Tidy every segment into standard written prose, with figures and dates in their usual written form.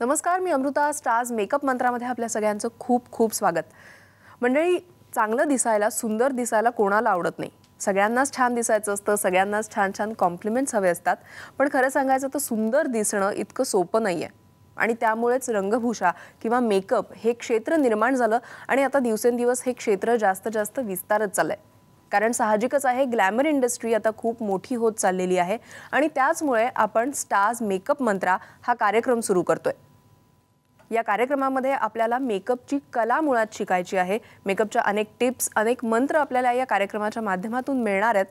नमस्कार, मी Amruta. Stars makeup मंत्रामध्ये आपल्या सगळ्यांचं खूप खूप स्वागत. मंडळी, चांगलं दिसायला, सुंदर दिसायला कोणाला आवडत नाही. सगळ्यांनाच छान दिसायचं असतं, सगळ्यांनाच छान छान कॉम्प्लिमेंट्स हवे असतात. पण खरं सांगायचं तर सुंदर दिसणं इतकं सोपं नाही आहे. आणि त्यामुळेच रंगभूषा किंवा मेकअप हे क्षेत्र निर्माण झालं आणि आता दिवसेंदिवस हे क्षेत्र जास्त जास्त विस्तारत चाललंय. कारण साहजिकच आहे, ग्लॅमर इंडस्ट्री आता खूप मोठी होत चाललेली आहे आणि त्याचमुळे आपण स्टार्स मेकअप मंत्रा हा कार्यक्रम सुरू करतोय. या कार्यक्रमामध्ये आपल्याला मेकअपची कला मुळात शिकायची आहे. मेकअपच्या अनेक टिप्स, अनेक मंत्र आपल्याला या कार्यक्रमाच्या माध्यमातून मिळणार आहेत.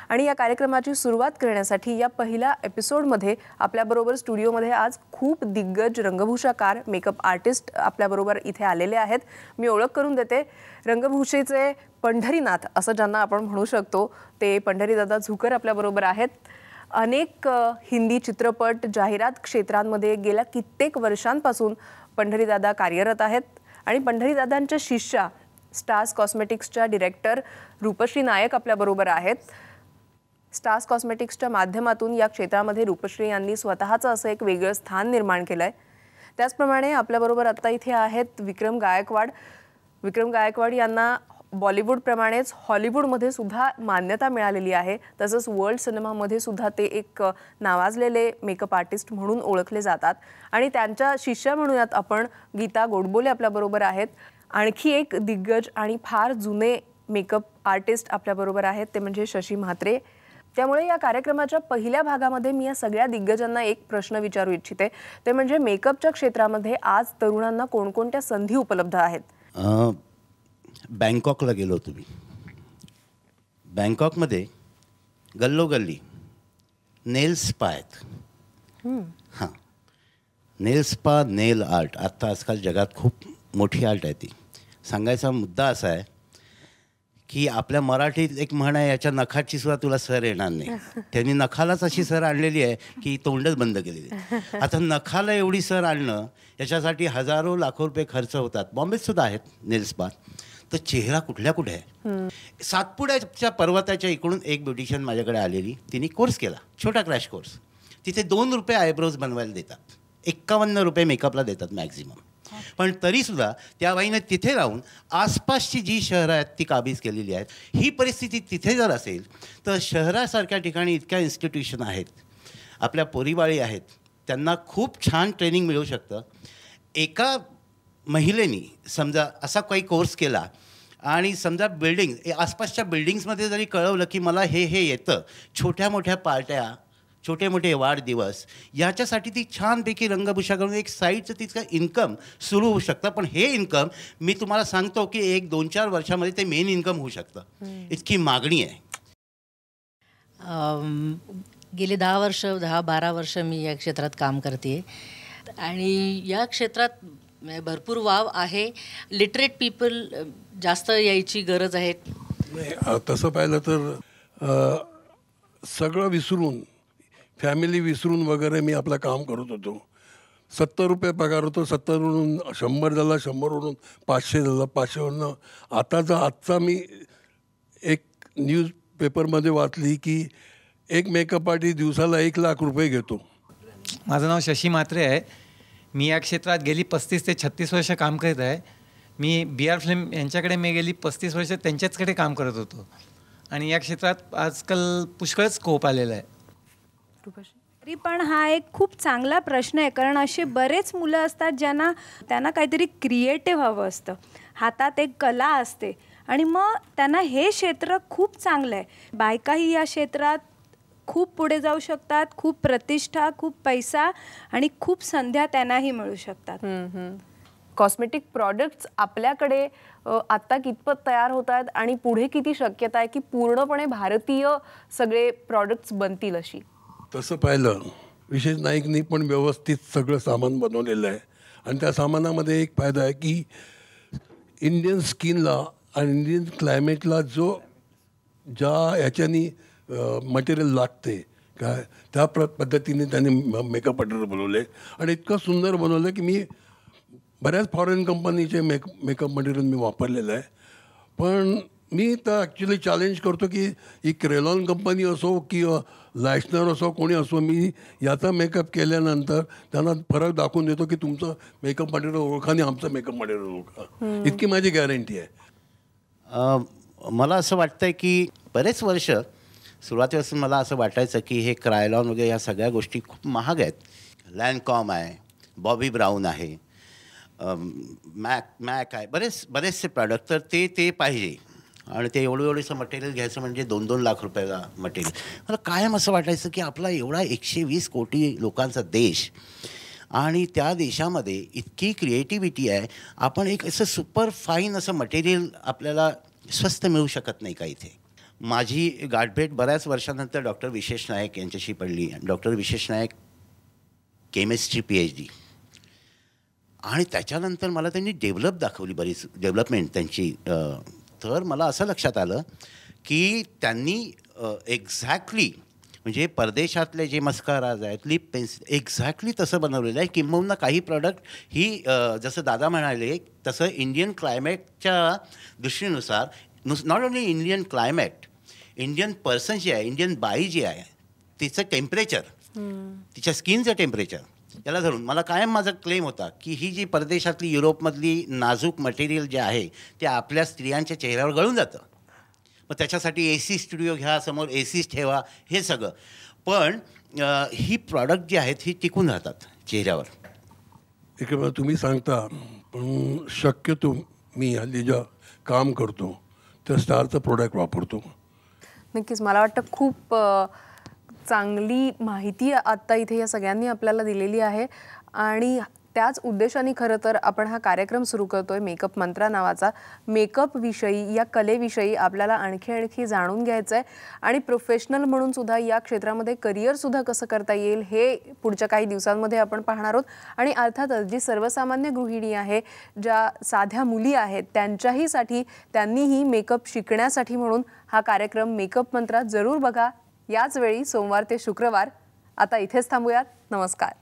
आणि या कार्यक्रमाची सुरुवात करण्यासाठी या पहिल्या एपिसोडमध्ये आपल्याबरोबर स्टुडिओमध्ये आज खूप दिग्गज रंगभूषाकार, मेकअप आर्टिस्ट आपल्याबरोबर इथे आलेले आहेत. मी ओळख करून देते. रंगभूषेचे पंढरीनाथ असं ज्यांना आपण म्हणू शकतो, ते पंढरीदादा झुकर आपल्याबरोबर आहेत. अनेक हिंदी चित्रपट, जाहिरात क्षेत्रांमध्ये गेल्या कित्येक वर्षांपासून पंढरीदादा कार्यरत आहेत. आणि पंढरीदादांच्या शिष्या स्टार्स कॉस्मेटिक्सच्या डिरेक्टर रूपश्री नायक आपल्याबरोबर आहेत. स्टार्स कॉस्मेटिक्सच्या माध्यमातून या क्षेत्रामध्ये रूपश्री यांनी स्वतःचं असं एक वेगळं स्थान निर्माण केलं आहे. त्याचप्रमाणे आपल्याबरोबर आत्ता इथे आहेत विक्रम गायकवाड. विक्रम गायकवाड यांना बॉलिवूडप्रमाणेच हॉलिवूडमध्ये सुद्धा मान्यता मिळालेली आहे. तसंच वर्ल्ड सिनेमामध्ये सुद्धा ते एक नावाजलेले मेकअप आर्टिस्ट म्हणून ओळखले जातात. आणि त्यांच्या शिष्या म्हणूयात आपण गीता गोडबोले आपल्याबरोबर आहेत. आणखी एक दिग्गज आणि फार जुने मेकअप आर्टिस्ट आपल्याबरोबर आहेत, ते म्हणजे शशी म्हात्रे. त्यामुळे या कार्यक्रमाच्या पहिल्या भागामध्ये मी या सगळ्या दिग्गजांना एक प्रश्न विचारू इच्छिते, ते म्हणजे मेकअपच्या क्षेत्रामध्ये आज तरुणांना कोणकोणत्या संधी उपलब्ध आहेत? बँकॉकला गेलो होतो मी. बँकॉकमध्ये गल्लोगल्ली नेल स्पा आहेत. हां, नेल स्पा, नेल आर्ट आत्ता आजकाल जगात खूप मोठी आर्ट आहे. ती सांगायचा मुद्दा असा आहे की आपल्या मराठीत एक म्हण आहे, याच्या नखाची सुद्धा तुला सर येणार नाही. त्यांनी नखालाच अशी सर आणलेली आहे की तोंडच बंद केलेली. आता नखाला एवढी सर आणणं, याच्यासाठी हजारो लाखो रुपये खर्च होतात. बॉम्बेत सुद्धा आहेत नेल स्पा. तर चेहरा कुठल्या कुठे आहे. सातपुड्याच्या पर्वताच्या इकडून एक ब्युटिशियन माझ्याकडे आलेली. तिने कोर्स केला, छोटा क्रॅश कोर्स. तिथे 2 रुपये आयब्रोज बनवायला देतात, 51 रुपये मेकअपला देतात मॅक्झिमम. पण तरीसुद्धा त्या बाईने तिथे राहून आसपासची जी शहरं आहेत ती काबीज केलेली आहेत. ही परिस्थिती तिथे जर असेल तर शहरासारख्या ठिकाणी इतक्या इन्स्टिट्यूशन आहेत, आपल्या पोरीबाळी आहेत, त्यांना खूप छान ट्रेनिंग मिळू शकतं. एका महिलेनी समजा असा काही कोर्स केला आणि समजा बिल्डिंग, आसपासच्या बिल्डिंग्समध्ये जरी कळवलं की मला हे येतं, छोट्या मोठ्या पार्ट्या, छोटे मोठे वाढदिवस, याच्यासाठी ती छानपैकी रंगभूषा करून एक साईडचं तिचं इन्कम सुरू होऊ शकतं. पण हे इन्कम मी तुम्हाला सांगतो की 1-2-4 वर्षामध्ये ते मेन इन्कम होऊ शकतं. इतकी मागणी आहे. गेले 10-12 वर्ष मी या क्षेत्रात काम करते आणि या क्षेत्रात भरपूर वाव आहे. लिटरेट पीपल जास्त यायची गरज आहे. तसं पाहिलं तर सगळं विसरून, फॅमिली विसरून वगैरे मी आपलं काम करत होतो. 70 रुपये पगार होतो. 70वरून 100 झाला, 100वरून 500 झाला, 500वरून आजचा मी एक न्यूजपेपरमध्ये वाचली की एक मेकअप आर्टिस्ट दिवसाला 1 लाख रुपये घेतो. माझं नाव शशी म्हात्रे आहे. मी या क्षेत्रात गेली 35 ते 36 वर्ष काम करत आहे. मी BR फिल्म यांच्याकडे गेली 35 वर्ष त्यांच्याचकडे काम करत होतो. आणि या क्षेत्रात आजकाल पुष्कळच स्कोप आलेला आहे. तरी पण हा एक खूप चांगला प्रश्न आहे, कारण असे बरेच मुलं असतात त्यांना काहीतरी क्रिएटिव्ह हवं असतं, हातात एक कला असते आणि मग त्यांना हे क्षेत्र खूप चांगलं आहे. बायकाही या क्षेत्रात खूप पुढे जाऊ शकतात. खूप प्रतिष्ठा, खूप पैसा आणि खूप संध्या त्यांनाही मिळू शकतात. कॉस्मेटिक प्रॉडक्ट्स आपल्याकडे आत्ता कितपत तयार होत आहेत आणि पुढे किती शक्यता आहे की पूर्णपणे भारतीय सगळे प्रॉडक्ट्स बनतील अशी? तसं पाहिलं, विशेष नाईकनी पण व्यवस्थित सगळं सामान बनवलेलं आहे. आणि त्या सामानामध्ये एक फायदा आहे की इंडियन स्किनला आणि इंडियन क्लायमेटला ज्या ह्याच्यानी मटेरियल लागते काय, त्या पद्धतीने त्यांनी मेकअप मटेरियल बनवले आणि इतकं सुंदर बनवलं की मी बऱ्याच फॉरेन कंपनीचे मेकअप मटेरियल मी वापरलेलं आहे. पण मी तर ॲक्च्युली चॅलेंज करतो की ही क्रेलॉन कंपनी असो की लायसनर असो कोणी असो, मी याचा मेकअप केल्यानंतर त्यांना फरक दाखवून देतो की तुमचं मेकअप मटेरियल ओळखा आणि आमचं मेकअप मटेरियल ओळखा. इतकी माझी गॅरंटी आहे. मला असं वाटतं की बरेच वर्ष सुरुवातीपासून मला असं वाटायचं की हे क्रायलॉन वगैरे ह्या सगळ्या गोष्टी खूप महाग आहेत. लॅनकॉम आहे, बॉबी ब्राऊन आहे, मॅक आहे, बरेचसे प्रॉडक्ट. तर ते पाहिजे आणि ते एवढंसं मटेरियल घ्यायचं म्हणजे 2-2 लाख रुपयाला मटेरियल. मला कायम असं वाटायचं की आपला एवढा 120 कोटी लोकांचा देश आणि त्या देशामध्ये इतकी क्रिएटिव्हिटी आहे, आपण एक असं सुपर फाईन असं मटेरियल आपल्याला स्वस्त मिळू शकत नाही का इथे. माझी गाठभेट बऱ्याच वर्षानंतर डॉक्टर विशेष नायक यांच्याशी पडली. डॉक्टर विशेष नायक केमिस्ट्री PhD, आणि त्याच्यानंतर मला त्यांनी दाखवली बरीच डेव्हलपमेंट त्यांची. तर मला असं लक्षात आलं की त्यांनी एक्झॅक्टली म्हणजे परदेशातले जे मस्काराज आहेत, लिप पेन्सिल एक्झॅक्टली तसं बनवलेलं आहे. किंबहुना काही प्रॉडक्ट ही जसं दादा म्हणाले तसं इंडियन क्लायमेटच्या दृष्टीनुसार, not only Indian climate, Indian person जी आहे, इंडियन बाई जी आहे, तिचं टेम्परेचर, तिच्या स्किनचं टेम्परेचर याला धरून मला कायम माझा क्लेम होता की ही जी परदेशातली युरोपमधली नाजूक मटेरियल जे आहे ते आपल्या स्त्रियांच्या चेहऱ्यावर गळून जातं. मग त्याच्यासाठी AC स्टुडिओ घ्या, समोर ACs ठेवा, हे सगळं. पण ही प्रॉडक्ट जी आहेत ही टिकून राहतात चेहऱ्यावर. इकडे तुम्ही सांगता, पण शक्यतो मी हल्ली ज्या काम करतो त्या स्टारचं प्रोडक्ट वापरतो. नक्कीच मला वाटतं खूप चांगली माहिती आत्ता इथे या सगळ्यांनी आपल्याला दिलेली आहे आणि त्याच उद्देशाने खरं तर आपण हा कार्यक्रम सुरू करतोय मेकअप मंत्रा नावाचा. मेकअप विषयी, या कलेविषयी आपल्याला आणखी जाणून घ्यायचं आहे आणि प्रोफेशनल म्हणून सुद्धा या क्षेत्रामध्ये करिअरसुद्धा कसं करता येईल हे पुढच्या काही दिवसांमध्ये आपण पाहणार आहोत. आणि अर्थातच जी सर्वसामान्य गृहिणी आहे, ज्या साध्या मुली आहेत, त्यांच्याहीसाठी त्यांनीही मेकअप शिकण्यासाठी म्हणून हा कार्यक्रम मेकअप मंत्रा जरूर बघा. याच वेळी सोमवार ते शुक्रवार. आता इथेच थांबूयात. नमस्कार.